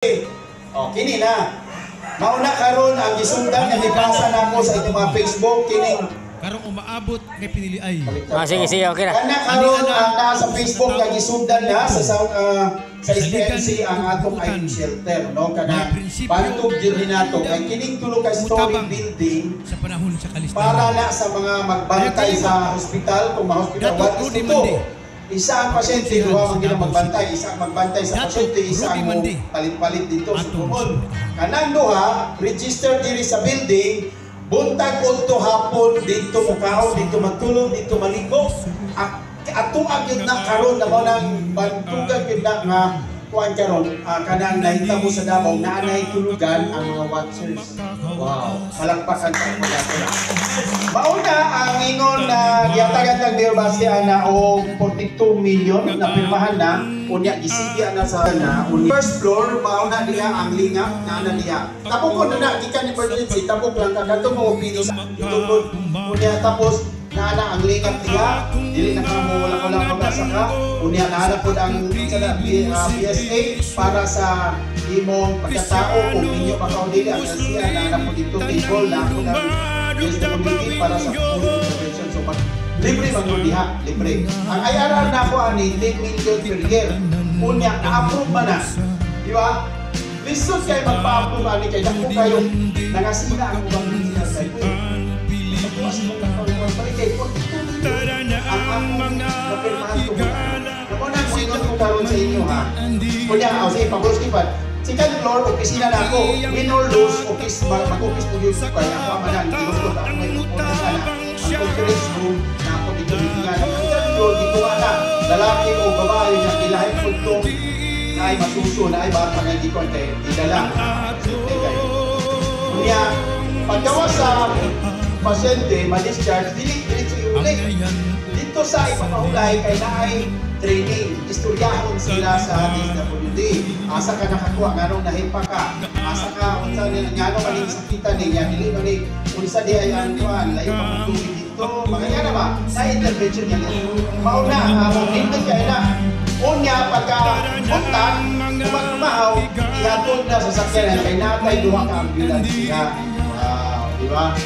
Kini na. Mauna karon ang gisundan nga gipasa nako sa inyong mga Facebook kining karong umaabot kay pinili ay. Sige, okay na. Kana karon ang naa sa Facebook nga gisundan na sa SPNC ang atong ID shelter, no? Kana bantog gyud nato kay kining tulo ka story building sa panahon sa kalistahan. Para na sa mga magbantay sa hospital kung ma-hospital what is ito. Isa ang pasyente, duha ang magbantay, isa ang magbantay sa pasyente, isa ang palit-palit dito sa tumod. Kanang duha, register diri sa building, buntag unto hapon dito mukaon, dito matulog, dito maligo. Atong agyud na karon na mo nang bantugan gyud na nga kuan karon kanang nahitabo sa Davao naanay tulugan ang mga watchers. Wow, palakpakan sa mga mauna ang ingon na giyatagan tag Mayor Basti ana og 42 million na pirmahan na unya gisigi ana sa na first floor mauna diha ang lingap na ana diha. Tapos na gikan emergency tapos lang kadto mo opini sa itubod unya tapos naana ang lingap diha dili na kamo wala pag-asa ka unya naana pud ang PSA para sa imong pagkatao kung inyo makaon dili ang siya naana pud dito table na ako na community para sa full intervention so libre man mo diha libre ang IRR na ako ani 10 million per year unya na-approve man na di ba lisod kay magpa-approve ani kay dako kayo nangasina ang ubang minister kay tapos mo kakawin pa kay ang among napirmahan ko naman ang singon ko karon sa inyo ha unya sige pablos kipat second floor, opisina na ako. Win or lose, mag-office po yun. Kaya ako ang manan, tinutulog ako may lupunan sana. Ang conference room na ako dito bitingan. Ang third floor, dito na lalaki o babae na ilahin po ito na ay masuso, na ay bata nga di ko tayo. Idala. Kaya, pagkawa sa pasyente, ma-discharge, dili-diretso iulay. Dito sa ipapahulay kay na ay training, istoryahon sila sa DSWD. Asa ka nakakuha, nganong nahipa ka. Asa ka, unsa nila, nganong maling sakitan niya, dili maling, unsa di ay ang kuhan, layo pa kong tubig dito. Makanya na ba, na-intervention niya nila. Mauna, nindot kayo na. Unya, pagka-puntan, kumagmahaw, ihatod na sa sakyanan, kay natay duha ka ambulance niya. Wow, di ba?